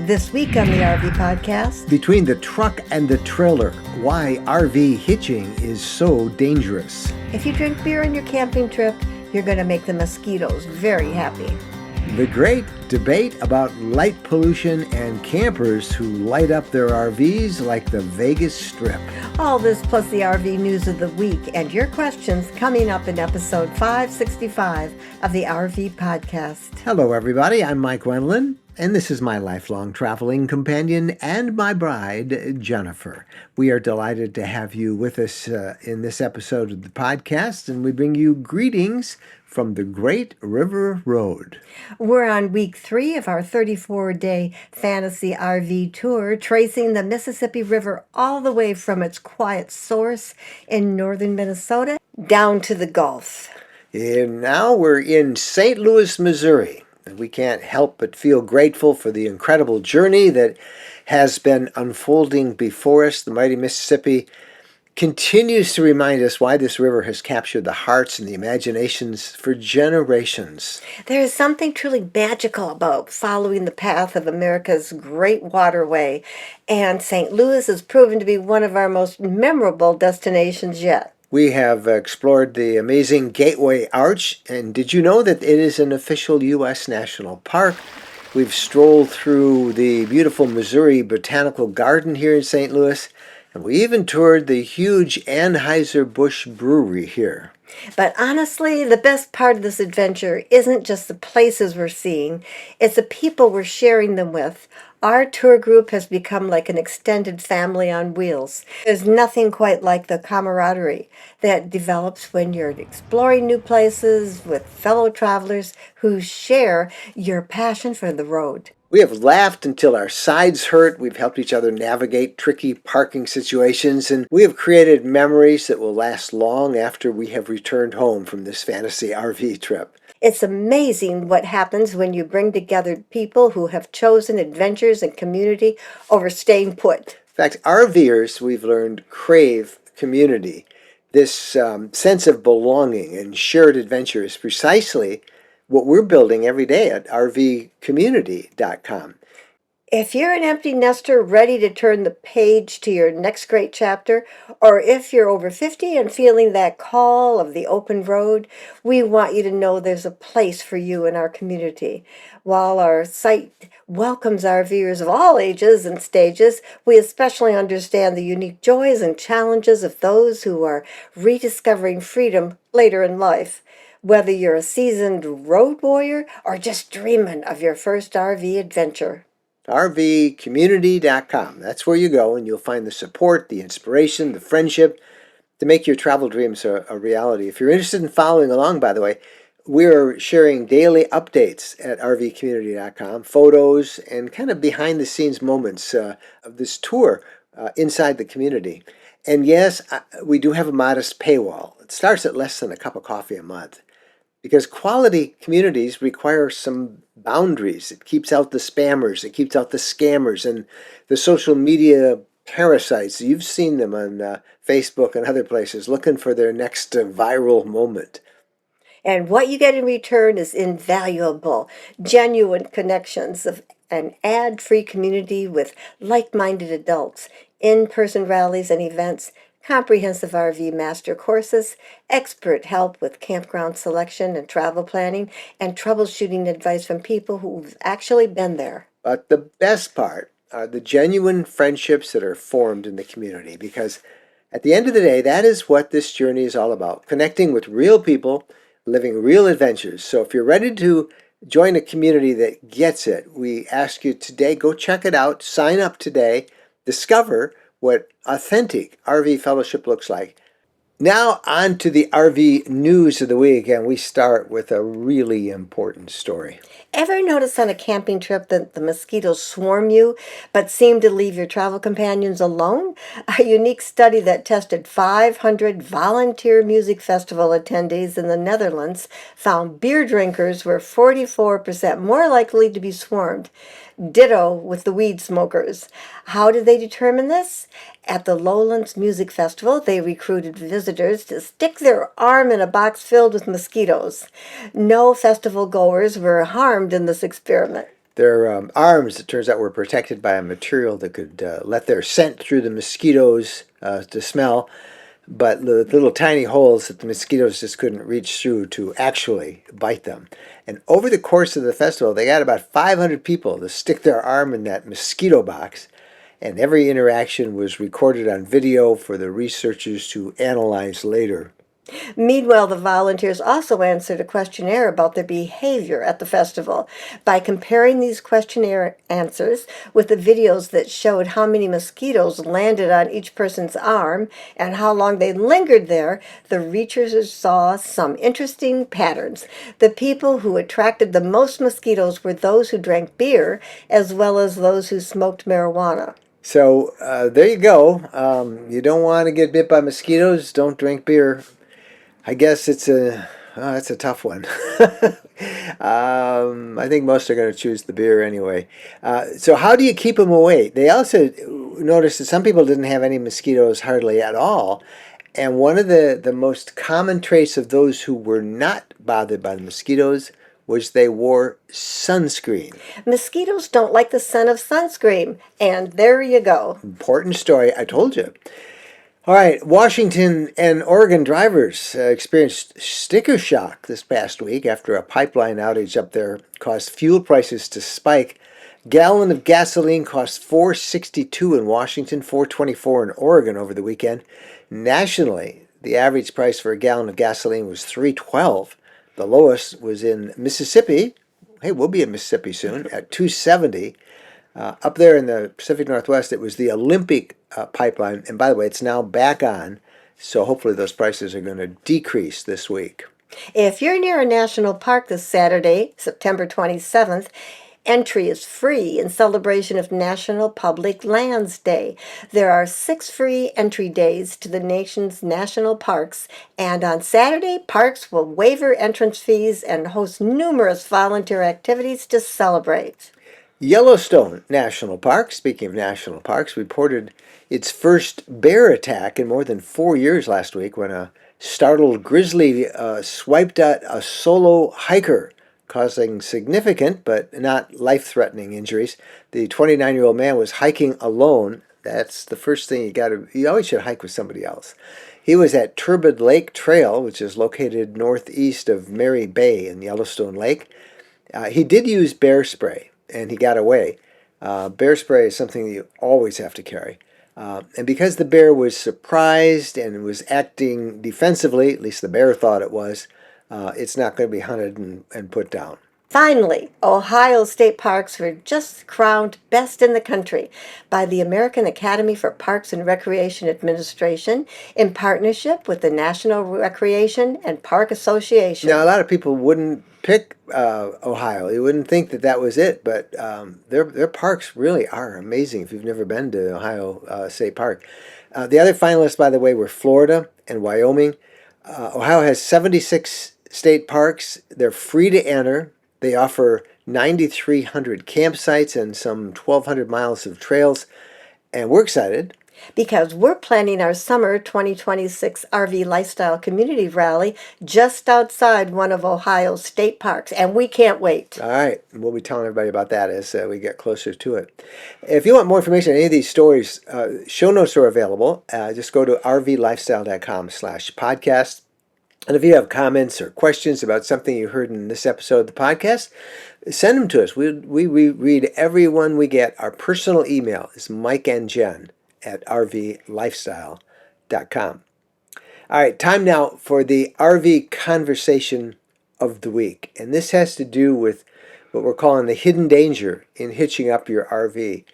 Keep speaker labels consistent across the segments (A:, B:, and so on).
A: This week on the RV Podcast,
B: Between the truck and the trailer, why RV hitching is so dangerous.
A: if you drink beer on your camping trip, you're going to make the mosquitoes very happy.
B: The great debate about light pollution and campers who light up their RVs like the Vagas Strip.
A: All this plus the RV news of the week and your questions coming up in episode 565 of the RV Podcast.
B: Hello, everybody. I'm Mike Wendland, and this is my lifelong traveling companion and my bride, Jennifer. We are delighted to have you with us in this episode of the podcast, and we bring you greetings from the Great River Road.
A: We're on week 3 of our 34-day fantasy RV tour, tracing the Mississippi River all the way from its quiet source in northern Minnesota down to the Gulf.
B: And now we're in St. Louis, Missouri. And we can't help but feel grateful for the incredible journey that has been unfolding before us. The mighty Mississippi continues to remind us why this river has captured the hearts and the imaginations for generations.
A: There is something truly magical about following the path of America's great waterway, and St. Louis has proven to be one of our most memorable destinations yet.
B: We have explored the amazing Gateway Arch, and did you know that it is an official U.S. national park? We've strolled through the beautiful Missouri Botanical Garden here in St. Louis, and we even toured the huge Anheuser-Busch Brewery here.
A: But honestly, the best part of this adventure isn't just the places we're seeing, it's the people we're sharing them with. Our tour group has become like an extended family on wheels. There's nothing quite like the camaraderie that develops when you're exploring new places with fellow travelers who share your passion for the road.
B: We have laughed until our sides hurt. We've helped each other navigate tricky parking situations, and we have created memories that will last long after we have returned home from this fantasy RV trip.
A: It's amazing what happens when you bring together people who have chosen adventures and community over staying put.
B: In fact, RVers, we've learned, crave community. This sense of belonging and shared adventure is precisely what we're building every day at rvcommunity.com.
A: If you're an empty nester ready to turn the page to your next great chapter, or if you're over 50 and feeling that call of the open road, we want you to know there's a place for you in our community. While our site welcomes RVers of all ages and stages, we especially understand the unique joys and challenges of those who are rediscovering freedom later in life. Whether you're a seasoned road warrior or just dreaming of your first RV adventure.
B: rvcommunity.com. That's where you go, and you'll find the support, the inspiration, the friendship to make your travel dreams a reality. If you're interested in following along, by the way, we're sharing daily updates at rvcommunity.com, photos and kind of behind-the-scenes moments of this tour inside the community. And yes, we do have a modest paywall. It starts at less than a cup of coffee a month. Because quality communities require some boundaries. It keeps out the spammers, it keeps out the scammers, and the social media parasites. You've seen them on Facebook and other places looking for their next viral moment.
A: And what you get in return is invaluable, genuine connections of an ad-free community with like-minded adults, in-person rallies and events, comprehensive RV master courses, expert help with campground selection and travel planning, and troubleshooting advice from people who've actually been there.
B: But the best part are the genuine friendships that are formed in the community, because at the end of the day, that is what this journey is all about, connecting with real people, living real adventures. So if you're ready to join a community that gets it, we ask you today, go check it out, sign up today, discover what authentic RV fellowship looks like. Now on to the RV news of the week, and we start with a really important story.
A: Ever notice on a camping trip that the mosquitoes swarm you but seem to leave your travel companions alone? A unique study that tested 500 volunteer music festival attendees in the Netherlands found beer drinkers were 44% more likely to be swarmed. Ditto with the weed smokers. How did they determine this? At the Lowlands Music Festival, they recruited visitors to stick their arm in a box filled with mosquitoes. No festival goers were harmed in this experiment.
B: Their arms, it turns out, were protected by a material that could let their scent through the mosquitoes to smell, but the little tiny holes that the mosquitoes just couldn't reach through to actually bite them. And over the course of the festival, they got about 500 people to stick their arm in that mosquito box, and every interaction was recorded on video for the researchers to analyze later.
A: Meanwhile, the volunteers also answered a questionnaire about their behavior at the festival. By comparing these questionnaire answers with the videos that showed how many mosquitoes landed on each person's arm and how long they lingered there, the researchers saw some interesting patterns. The people who attracted the most mosquitoes were those who drank beer, as well as those who smoked marijuana.
B: So there you go. You don't want to get bit by mosquitoes. Don't drink beer. I guess that's a tough one. I think most are going to choose the beer anyway. So how do you keep them away? They also noticed that some people didn't have any mosquitoes hardly at all. And one of the most common traits of those who were not bothered by the mosquitoes was they wore sunscreen.
A: Mosquitoes don't like the scent of sunscreen, and there you go.
B: Important story, I told you. All right, Washington and Oregon drivers experienced sticker shock this past week after a pipeline outage up there caused fuel prices to spike. Gallon of gasoline cost $4.62 in Washington, $4.24 in Oregon over the weekend. Nationally, the average price for a gallon of gasoline was $3.12. The lowest was in Mississippi. Hey, we'll be in Mississippi soon at $2.70. Up there in the Pacific Northwest, it was the Olympic pipeline. And by the way, it's now back on. So hopefully those prices are going to decrease this week.
A: If you're near a national park this Saturday, September 27th, entry is free in celebration of National Public Lands Day. There are 6 free entry days to the nation's national parks, and on Saturday, parks will waive entrance fees and host numerous volunteer activities to celebrate.
B: Yellowstone National Park, speaking of national parks, reported its first bear attack in more than 4 years last week when a startled grizzly swiped at a solo hiker, causing significant but not life-threatening injuries. The 29-year-old man was hiking alone. That's the first thing you always should hike with somebody else. He was at Turbid Lake Trail, which is located northeast of Mary Bay in Yellowstone Lake. He did use bear spray, and he got away. Bear spray is something that you always have to carry. And because the bear was surprised and was acting defensively, at least the bear thought it was, it's not going to be hunted and put down.
A: Finally, Ohio state parks were just crowned best in the country by the American Academy for Parks and Recreation Administration in partnership with the National Recreation and Park Association.
B: Now, a lot of people wouldn't pick Ohio. You wouldn't think that that was it, but their parks really are amazing if you've never been to Ohio State Park. The other finalists, by the way, were Florida and Wyoming. Ohio has 76 state parks. They're free to enter. They offer 9,300 campsites and some 1,200 miles of trails. And we're excited
A: because we're planning our summer 2026 RV Lifestyle Community Rally just outside one of Ohio's state parks, and we can't wait.
B: All right. We'll be telling everybody about that as we get closer to it. If you want more information on any of these stories, show notes are available. Just go to rvlifestyle.com/podcast. And if you have comments or questions about something you heard in this episode of the podcast, send them to us. We read every one we get. Our personal email is mikeandjen@rvlifestyle.com. All right, time now for the RV conversation of the week. And this has to do with what we're calling the hidden danger in hitching up your RV.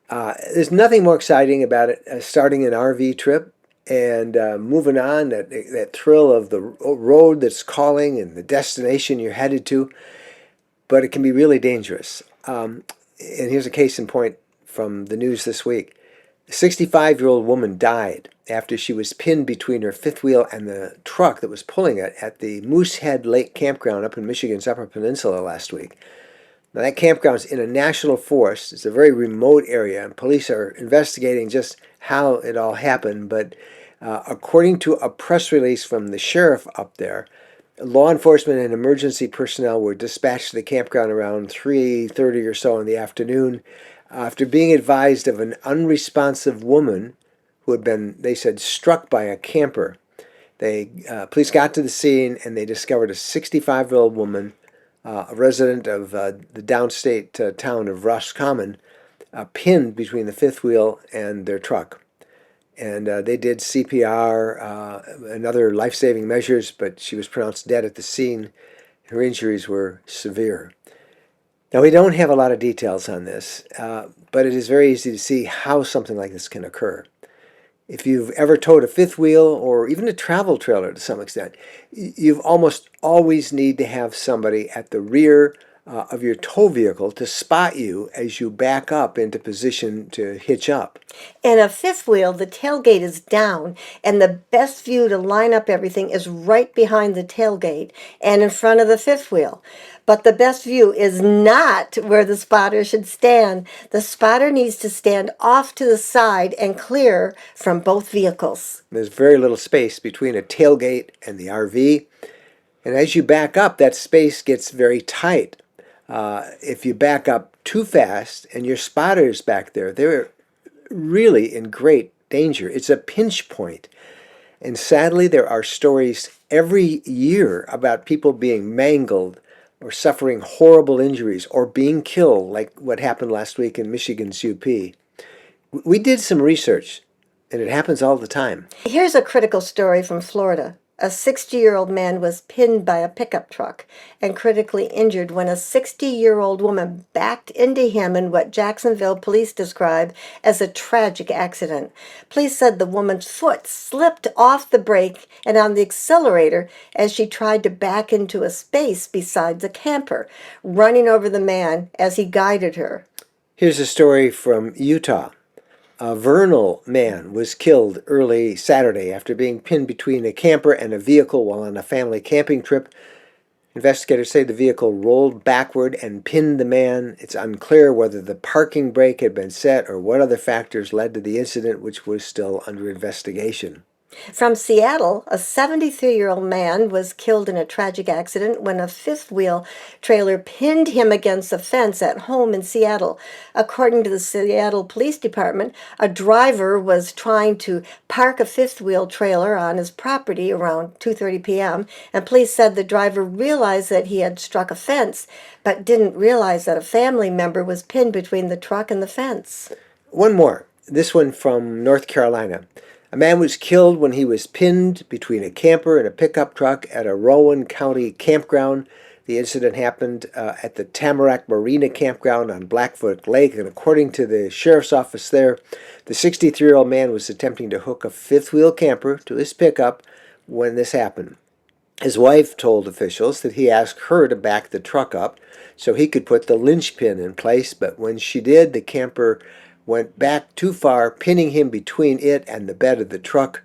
B: There's nothing more exciting about it starting an RV trip and moving on, that thrill of the road that's calling and the destination you're headed to, but it can be really dangerous. And here's a case in point from the news this week. A 65-year-old woman died after she was pinned between her fifth wheel and the truck that was pulling it at the Moosehead Lake Campground up in Michigan's Upper Peninsula last week. Now, that campground's in a national forest. It's a very remote area, and police are investigating just how it all happened. But according to a press release from the sheriff up there, Law enforcement and emergency personnel were dispatched to the campground around 3:30 or so in the afternoon after being advised of an unresponsive woman who had been, they said, struck by a camper. Police got to the scene and they discovered a 65-year-old woman, a resident of the downstate town of Roscommon, pinned between the fifth wheel and their truck. And they did CPR and other life-saving measures, but she was pronounced dead at the scene. Her injuries were severe. Now, we don't have a lot of details on this, but it is very easy to see how something like this can occur. If you've ever towed a fifth wheel or even a travel trailer to some extent, you've almost always need to have somebody at the rear of your tow vehicle to spot you as you back up into position to hitch up.
A: And a fifth wheel, the tailgate is down, and the best view to line up everything is right behind the tailgate and in front of the fifth wheel. But the best view is not where the spotter should stand. The spotter needs to stand off to the side and clear from both vehicles.
B: There's very little space between a tailgate and the RV. And as you back up, that space gets very tight. If you back up too fast and your spotter's back there, they're really in great danger. It's a pinch point. And sadly, there are stories every year about people being mangled or suffering horrible injuries or being killed, like what happened last week in Michigan's UP. We did some research, and it happens all the time.
A: Here's a critical story from Florida. A 60-year-old man was pinned by a pickup truck and critically injured when a 60-year-old woman backed into him in what Jacksonville police described as a tragic accident. Police said the woman's foot slipped off the brake and on the accelerator as she tried to back into a space beside the camper, running over the man as he guided her.
B: Here's a story from Utah. A Vernal man was killed early Saturday after being pinned between a camper and a vehicle while on a family camping trip. Investigators say the vehicle rolled backward and pinned the man. It's unclear whether the parking brake had been set or what other factors led to the incident, which was still under investigation.
A: From Seattle, a 73-year-old man was killed in a tragic accident when a fifth-wheel trailer pinned him against a fence at home in Seattle. According to the Seattle Police Department, a driver was trying to park a fifth-wheel trailer on his property around 2:30 p.m., and police said the driver realized that he had struck a fence, but didn't realize that a family member was pinned between the truck and the fence.
B: One more, this one from North Carolina. A man was killed when he was pinned between a camper and a pickup truck at a Rowan County campground. The incident happened at the Tamarack Marina campground on Blackfoot Lake, and according to the sheriff's office there, the 63-year-old man was attempting to hook a fifth-wheel camper to his pickup when this happened. His wife told officials that he asked her to back the truck up so he could put the linchpin in place, but when she did, the camper went back too far, pinning him between it and the bed of the truck.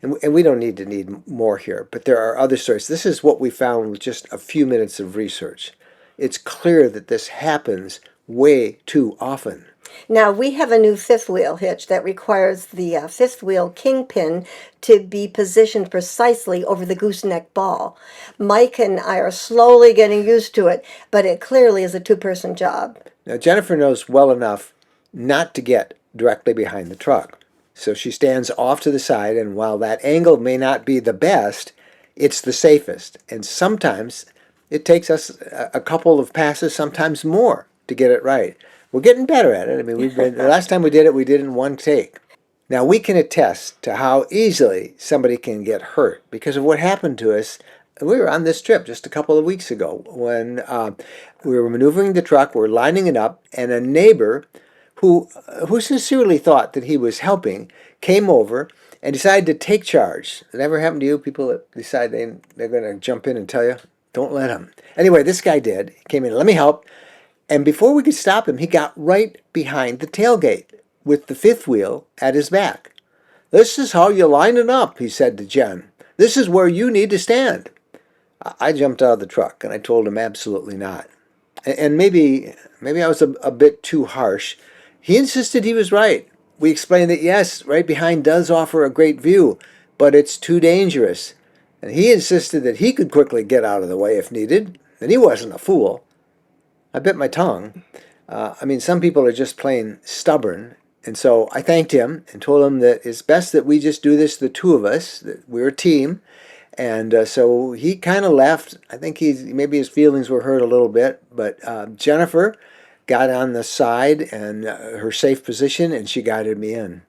B: And we don't need more here, but there are other stories. This is what we found with just a few minutes of research. It's clear that this happens way too often.
A: Now, we have a new fifth wheel hitch that requires the fifth wheel kingpin to be positioned precisely over the gooseneck ball. Mike and I are slowly getting used to it, but it clearly is a two-person job.
B: Now, Jennifer knows well enough not to get directly behind the truck. So she stands off to the side, and while that angle may not be the best, it's the safest. And sometimes it takes us a couple of passes, sometimes more, to get it right. We're getting better at it. I mean, the last time we did it in one take. Now, we can attest to how easily somebody can get hurt because of what happened to us. We were on this trip just a couple of weeks ago when we were maneuvering the truck, we're lining it up, and a neighbor who sincerely thought that he was helping, came over and decided to take charge. It never happened to you? People that decide they're going to jump in and tell you? Don't let them. Anyway, this guy did. He came in, let me help. And before we could stop him, he got right behind the tailgate with the fifth wheel at his back. "This is how you line it up," he said to Jen. "This is where you need to stand." I jumped out of the truck and I told him absolutely not. And maybe I was a bit too harsh. He insisted he was right. We explained that yes, right behind does offer a great view, but it's too dangerous. And he insisted that he could quickly get out of the way if needed, and he wasn't a fool. I bit my tongue. Some people are just plain stubborn. And so I thanked him and told him that it's best that we just do this, the two of us, that we're a team. And so he kind of left. I think maybe his feelings were hurt a little bit. But Jennifer got on the side and her safe position, and she guided me in.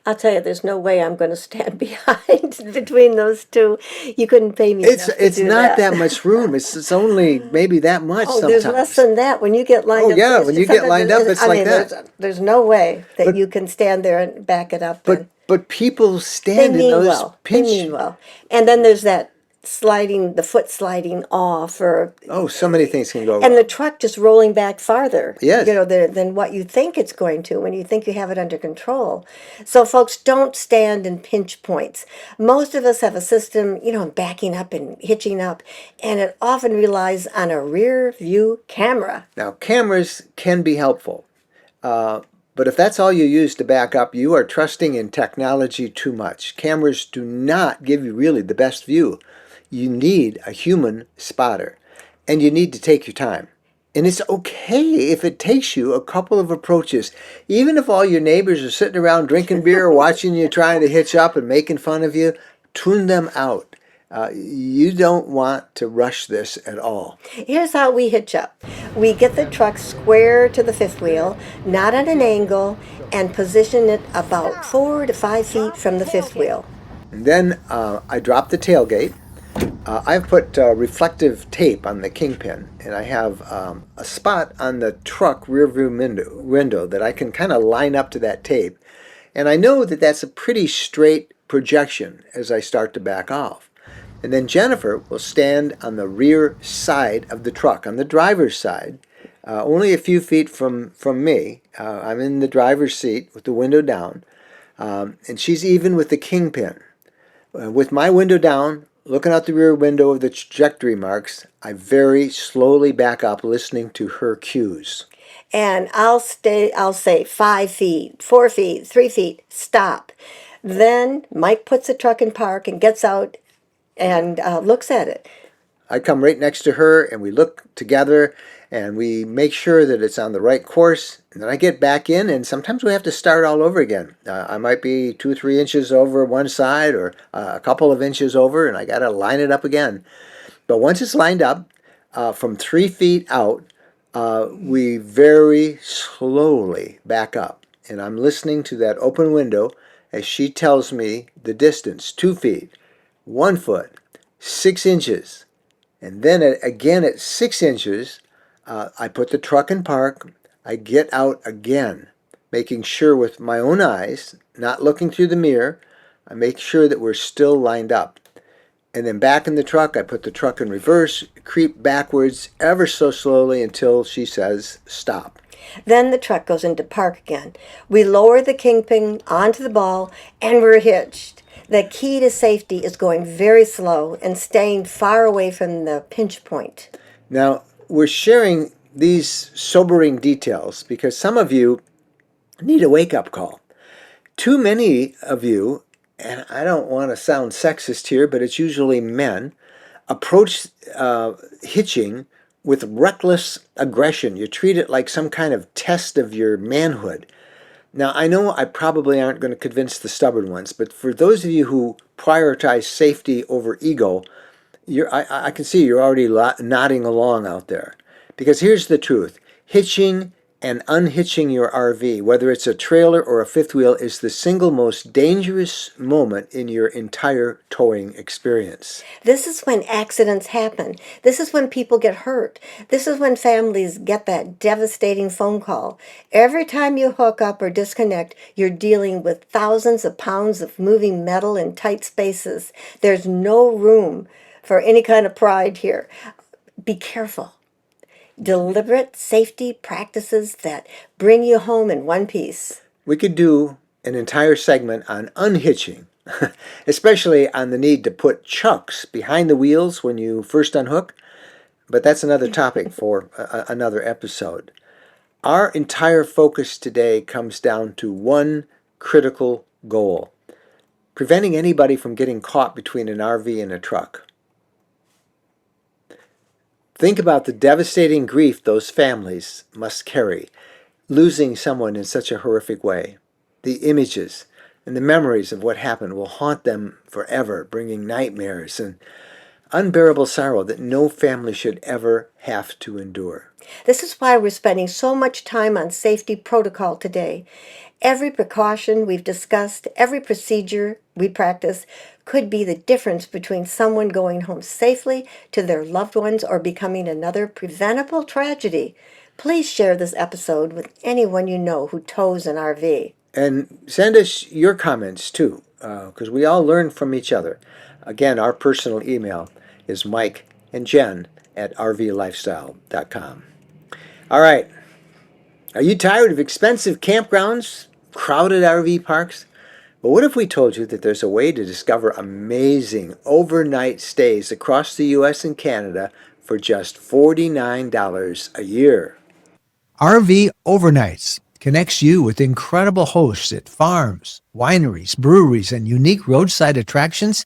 A: I'll tell you, there's no way I'm going to stand behind between those two. You couldn't pay me enough to
B: It's
A: do
B: not
A: that.
B: that much room. It's only maybe that much
A: Oh, there's less
B: sometimes.
A: than that when you get
B: Oh
A: lined up.
B: yeah, when you get lined up, it's like that.
A: There's no way that
B: But
A: you can stand there and back it up.
B: but
A: And
B: but people
A: they
B: stand in
A: mean
B: those
A: well. They
B: pinch.
A: mean well. And then there's that the foot sliding off, or
B: Oh, so many things can go
A: and the
B: wrong.
A: truck just rolling back farther,
B: Yes.
A: than what you think it's going to when you think you have it under control. So, folks, don't stand in pinch points. Most of us have a system, backing up and hitching up, and it often relies on a rear view camera.
B: Now, cameras can be helpful, uh, but if that's all you use to back up, you are trusting in technology too much. Cameras do not give you really the best view. You need a human spotter, and you need to take your time. And it's okay if it takes you a couple of approaches. Even if all your neighbors are sitting around drinking beer, watching you trying to hitch up and making fun of you, tune them out. You don't want to rush this at all.
A: Here's how we hitch up. We get the truck square to the fifth wheel, not at an angle, and position it about 4 to 5 feet from the fifth wheel.
B: And then I drop the tailgate. I've put reflective tape on the kingpin, and I have a spot on the truck rear view window that I can kind of line up to that tape. And I know that that's a pretty straight projection as I start to back off. And then Jennifer will stand on the rear side of the truck, on the driver's side, only a few feet from me. I'm in the driver's seat with the window down, and she's even with the kingpin. With my window down, looking out the rear window of the trajectory marks, I very slowly back up, listening to her cues.
A: And I'll say 5 feet, 4 feet, 3 feet, stop. Then Mike puts the truck in park and gets out and looks at it.
B: I come right next to her, and we look together, and we make sure that it's on the right course. And then I get back in, and sometimes we have to start all over again. I might be 2 or 3 inches over one side, or a couple of inches over, and I got to line it up again. But once it's lined up, from 3 feet out, we very slowly back up. And I'm listening to that open window as she tells me the distance: 2 feet, 1 foot, 6 inches. And then again at 6 inches, I put the truck in park. I get out again, making sure with my own eyes, not looking through the mirror, I make sure that we're still lined up. And then back in the truck, I put the truck in reverse, creep backwards ever so slowly until she says stop.
A: Then the truck goes into park again. We lower the kingpin onto the ball, and we're hitched. The key to safety is going very slow and staying far away from the pinch point.
B: Now, we're sharing these sobering details because some of you need a wake-up call. Too many of you, and I don't want to sound sexist here, but it's usually men, approach hitching with reckless aggression. You treat it like some kind of test of your manhood. Now, I know I probably aren't going to convince the stubborn ones, but for those of you who prioritize safety over ego, I can see you're already nodding along out there. Because here's the truth. Hitching and unhitching your RV, whether it's a trailer or a fifth wheel, is the single most dangerous moment in your entire towing experience.
A: This is when accidents happen. This is when people get hurt. This is when families get that devastating phone call. Every time you hook up or disconnect, you're dealing with thousands of pounds of moving metal in tight spaces. There's no room for any kind of pride here. Be careful. Deliberate safety practices that bring you home in one piece.
B: We could do an entire segment on unhitching, especially on the need to put chucks behind the wheels when you first unhook, but that's another topic for another episode. Our entire focus today comes down to one critical goal: preventing anybody from getting caught between an RV and a truck. Think about the devastating grief those families must carry, losing someone in such a horrific way. The images and the memories of what happened will haunt them forever, bringing nightmares and unbearable sorrow that no family should ever have to endure.
A: This is why we're spending so much time on safety protocol today. Every precaution we've discussed, every procedure we practice could be the difference between someone going home safely to their loved ones or becoming another preventable tragedy. Please share this episode with anyone you know who tows an RV.
B: And send us your comments too, because we all learn from each other. Again, our personal email is Mike and Jen at rvlifestyle.com. All right. Are you tired of expensive campgrounds, crowded RV parks? But what if we told you that there's a way to discover amazing overnight stays across the U.S. and Canada for just $49 a year?
C: RV Overnights connects you with incredible hosts at farms, wineries, breweries, and unique roadside attractions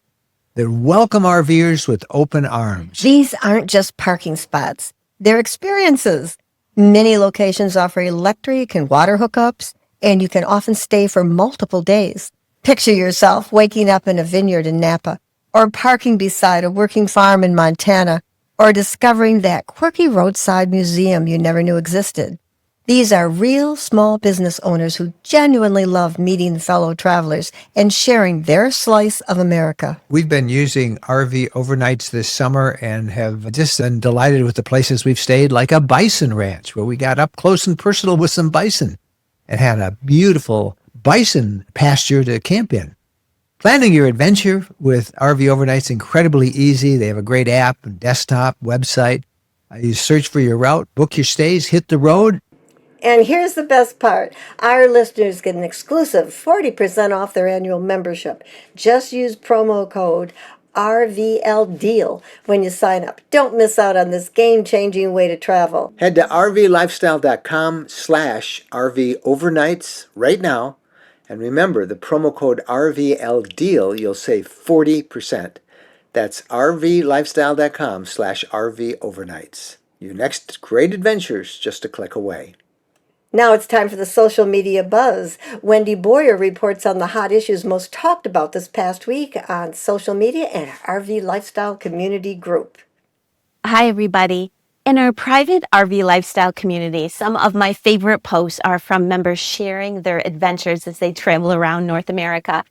C: that welcome RVers with open arms.
A: These aren't just parking spots, they're experiences. Many locations offer electric and water hookups, and you can often stay for multiple days. Picture yourself waking up in a vineyard in Napa, or parking beside a working farm in Montana, or discovering that quirky roadside museum you never knew existed. These are real small business owners who genuinely love meeting fellow travelers and sharing their slice of America.
C: We've been using RV Overnights this summer and have just been delighted with the places we've stayed, like a bison ranch where we got up close and personal with some bison and had a beautiful bison pasture to camp in. Planning your adventure with RV Overnights is incredibly easy. They have a great app and desktop, website. You search for your route, book your stays, hit the road.
A: And here's the best part. Our listeners get an exclusive 40% off their annual membership. Just use promo code RVLDEAL when you sign up. Don't miss out on this game-changing way to travel.
B: Head to rvlifestyle.com/RV Overnights right now. And remember, the promo code RVLDEAL, you'll save 40%. That's rvlifestyle.com/RV Overnights. Your next great adventures just a click away.
A: Now it's time for the social media buzz. Wendy Boyer reports on the hot issues most talked about this past week on social media and our RV Lifestyle Community Group.
D: Hi, everybody. In our private RV lifestyle community, some of my favorite posts are from members sharing their adventures as they travel around North America.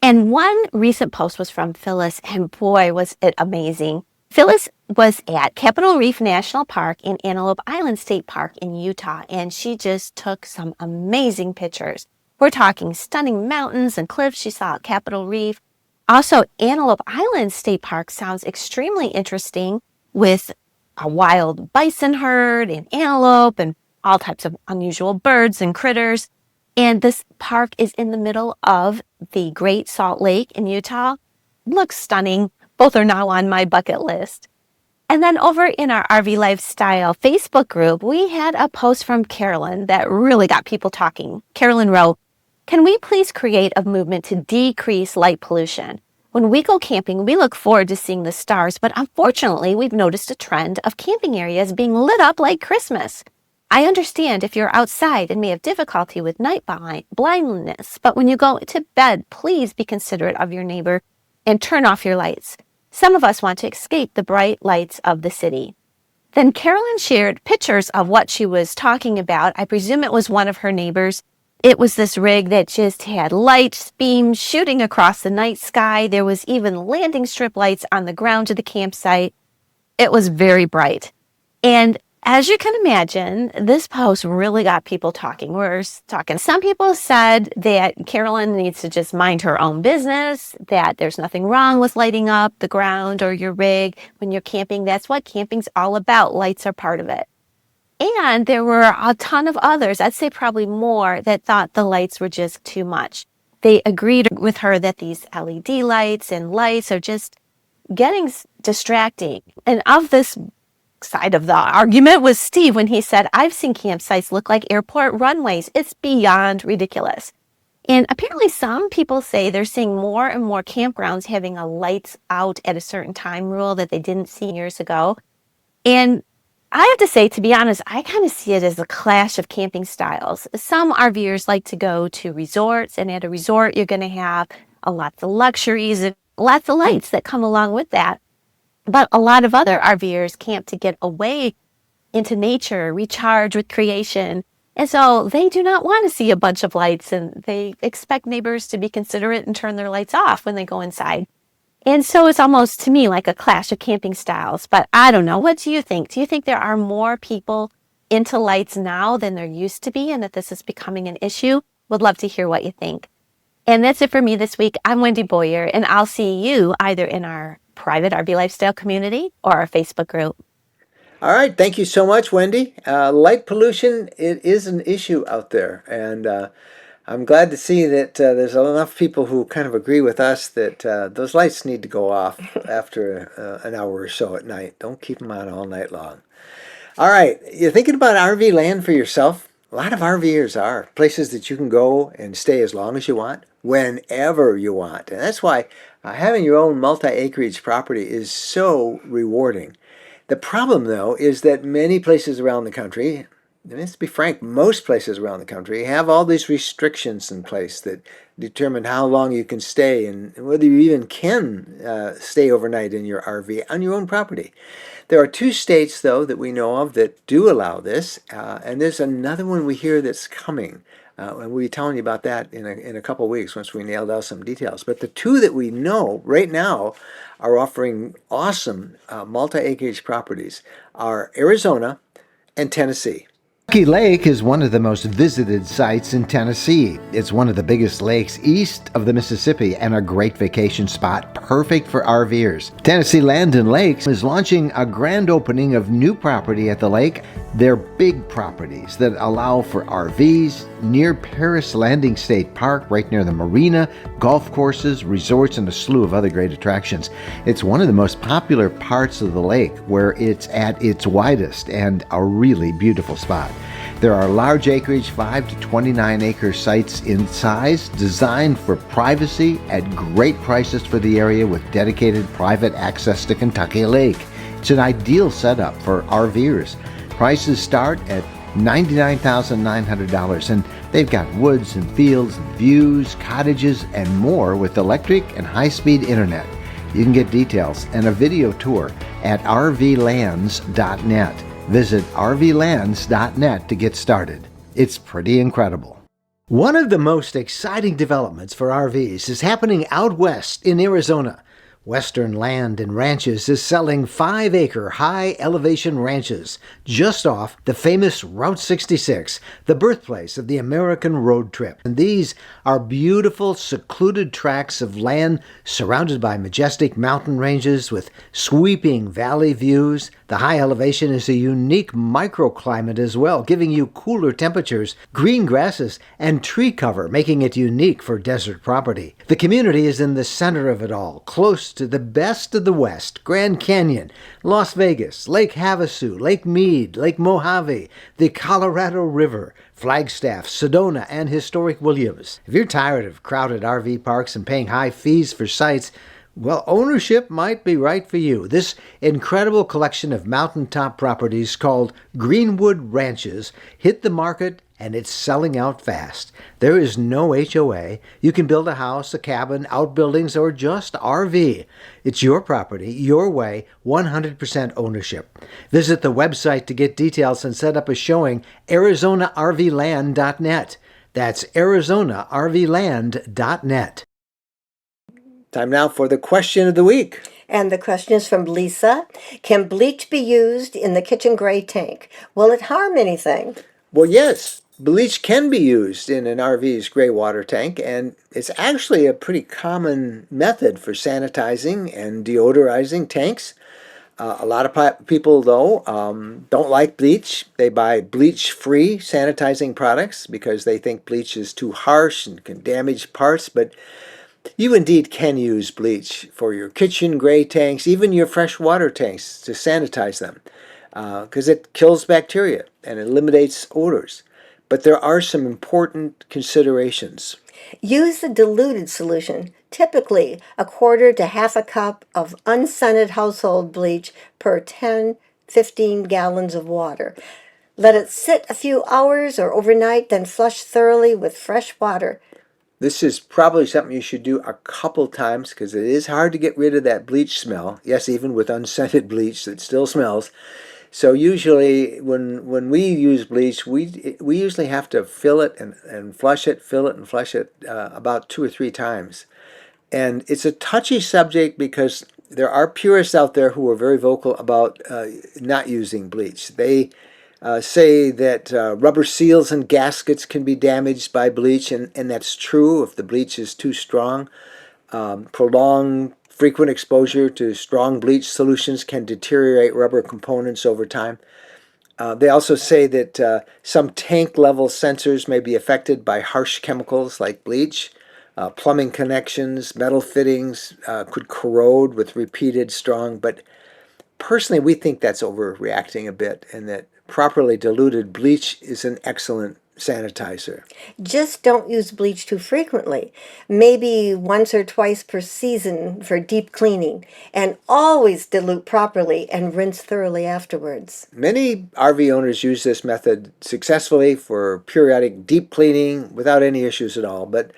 D: And one recent post was from Phyllis, and boy, was it amazing. Phyllis was at Capitol Reef National Park and Antelope Island State Park in Utah, and she just took some amazing pictures. We're talking stunning mountains and cliffs she saw at Capitol Reef. Also, Antelope Island State Park sounds extremely interesting with a wild bison herd and antelope and all types of unusual birds and critters. And this park is in the middle of the Great Salt Lake in Utah. Looks stunning. Both are now on my bucket list. And then over in our RV Lifestyle Facebook group, we had a post from Carolyn that really got people talking. Carolyn wrote, "Can we please create a movement to decrease light pollution? When we go camping, we look forward to seeing the stars, but unfortunately, we've noticed a trend of camping areas being lit up like Christmas. I understand if you're outside and may have difficulty with night blindness, but when you go to bed, please be considerate of your neighbor and turn off your lights. Some of us want to escape the bright lights of the city." Then Carolyn shared pictures of what she was talking about. I presume it was one of her neighbors. It was this rig that just had light beams shooting across the night sky. There was even landing strip lights on the ground to the campsite. It was very bright. And as you can imagine, this post really got people talking. We're talking. Some people said that Carolyn needs to just mind her own business, that there's nothing wrong with lighting up the ground or your rig when you're camping. That's what camping's all about. Lights are part of it. And there were a ton of others, I'd say probably more, that thought the lights were just too much. They agreed with her that these LED lights and lights are just getting distracting. And of this side of the argument was Steve when he said, "I've seen campsites look like airport runways. It's beyond ridiculous." And apparently some people say they're seeing more and more campgrounds having a lights out at a certain time rule that they didn't see years ago. And I have to say, to be honest, I kind of see it as a clash of camping styles. Some RVers like to go to resorts, and at a resort, you're going to have lots of luxuries and lots of lights that come along with that. But a lot of other RVers camp to get away into nature, recharge with creation. And so they do not want to see a bunch of lights, and they expect neighbors to be considerate and turn their lights off when they go inside. And so it's almost to me like a clash of camping styles. But I don't know. What do you think? Do you think there are more people into lights now than there used to be, and that this is becoming an issue? Would love to hear what you think. And that's it for me this week. I'm Wendy Boyer, and I'll see you either in our private RV lifestyle community or our Facebook group.
B: All right, thank you so much, Wendy. Light pollution, it is an issue out there, and I'm glad to see that there's enough people who kind of agree with us that those lights need to go off after an hour or so at night. Don't keep them on all night long. All right, you're thinking about RV land for yourself? A lot of RVers are places that you can go and stay as long as you want, whenever you want. And that's why having your own multi-acreage property is so rewarding. The problem, though, is that many places around the country, let's be frank, most places around the country have all these restrictions in place that determine how long you can stay and whether you even can stay overnight in your RV on your own property. There are 2 states, though, that we know of that do allow this, and there's another one we hear that's coming. And we'll be telling you about that in a couple of weeks once we nail down some details. But the 2 that we know right now are offering awesome multi-acreage properties are Arizona and Tennessee.
E: Rocky Lake is one of the most visited sites in Tennessee. It's one of the biggest lakes east of the Mississippi and a great vacation spot, perfect for RVers. Tennessee Land and Lakes is launching a grand opening of new property at the lake. They're big properties that allow for RVs near Paris Landing State Park, right near the marina, golf courses, resorts, and a slew of other great attractions. It's one of the most popular parts of the lake where it's at its widest and a really beautiful spot. There are large acreage 5 to 29 acre sites in size designed for privacy at great prices for the area with dedicated private access to Kentucky Lake. It's an ideal setup for RVers. Prices start at $99,900 and they've got woods and fields and views, cottages, and more with electric and high-speed internet. You can get details and a video tour at rvlands.net. Visit rvlands.net to get started. It's pretty incredible. One of the most exciting developments for RVs is happening out west in Arizona. Western Land and Ranches is selling 5-acre high-elevation ranches just off the famous Route 66, the birthplace of the American road trip. And these are beautiful, secluded tracts of land surrounded by majestic mountain ranges with sweeping valley views. The high elevation is a unique microclimate as well, giving you cooler temperatures, green grasses, and tree cover, making it unique for desert property. The community is in the center of it all, close to the best of the West: Grand Canyon, Las Vegas, Lake Havasu, Lake Mead, Lake Mojave, the Colorado River, Flagstaff, Sedona, and historic Williams. If you're tired of crowded RV parks and paying high fees for sites, well, ownership might be right for you. This incredible collection of mountaintop properties called Greenwood Ranches hit the market and it's selling out fast. There is no HOA. You can build a house, a cabin, outbuildings, or just RV. It's your property, your way, 100% ownership. Visit the website to get details and set up a showing, ArizonaRVland.net. That's ArizonaRVland.net.
B: Time now for the question of the week.
A: And the question is from Lisa. Can bleach be used in the kitchen gray tank? Will it harm anything?
B: Well, yes, bleach can be used in an RV's gray water tank, and it's actually a pretty common method for sanitizing and deodorizing tanks. A lot of people, though, don't like bleach. They buy bleach-free sanitizing products because they think bleach is too harsh and can damage parts, but you indeed can use bleach for your kitchen gray tanks, even your freshwater tanks, to sanitize them because it kills bacteria and eliminates odors. But there are some important considerations.
A: Use the diluted solution, typically a quarter to half a cup of unscented household bleach per 10-15 gallons of water. Let it sit a few hours or overnight, then flush thoroughly with fresh water.
B: This is probably something you should do a couple times because it is hard to get rid of that bleach smell. Yes, even with unscented bleach, it still smells. So usually when we use bleach, we usually have to fill it and flush it, fill it and flush it about 2 or 3 times. And it's a touchy subject because there are purists out there who are very vocal about not using bleach. They say that rubber seals and gaskets can be damaged by bleach, and that's true if the bleach is too strong. Prolonged frequent exposure to strong bleach solutions can deteriorate rubber components over time. They also say that some tank level sensors may be affected by harsh chemicals like bleach. Plumbing connections, metal fittings could corrode with repeated strong, but personally we think that's overreacting a bit and that properly diluted bleach is an excellent sanitizer.
A: Just don't use bleach too frequently, maybe once or twice per season for deep cleaning, and always dilute properly and rinse thoroughly afterwards.
B: Many RV owners use this method successfully for periodic deep cleaning without any issues at all, but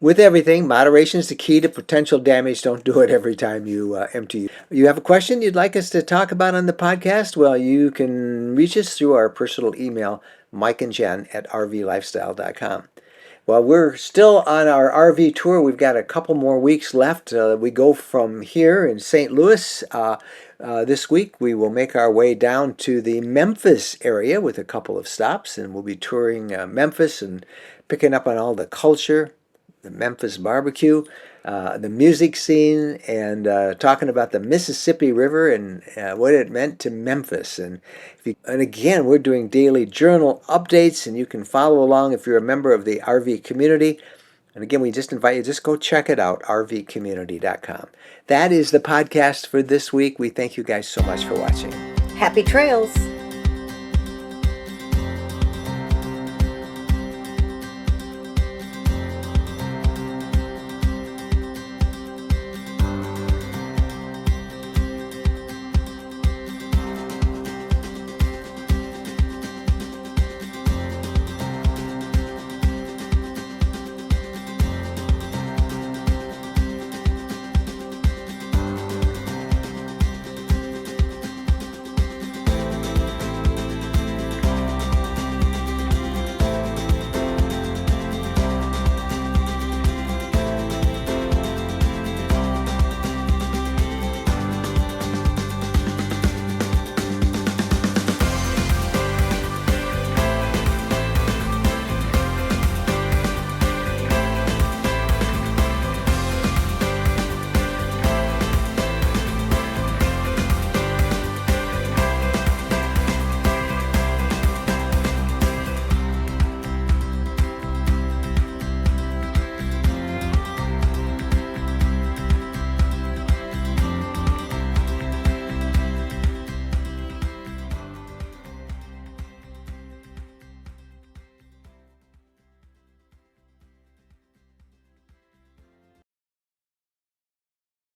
B: with everything, moderation is the key to potential damage. Don't do it every time you empty. You have a question you'd like us to talk about on the podcast? Well, you can reach us through our personal email, Mike and Jen at rvlifestyle.com. Well, we're still on our RV tour. We've got a couple more weeks left. We go from here in St. Louis. This week, we will make our way down to the Memphis area with a couple of stops, and we'll be touring Memphis and picking up on all the culture, the Memphis barbecue, the music scene, and talking about the Mississippi River and what it meant to Memphis. And again, we're doing daily journal updates, and you can follow along if you're a member of the RV community. And again, we just invite you, just go check it out, rvcommunity.com. That is the podcast for this week. We thank you guys so much for watching.
A: Happy trails!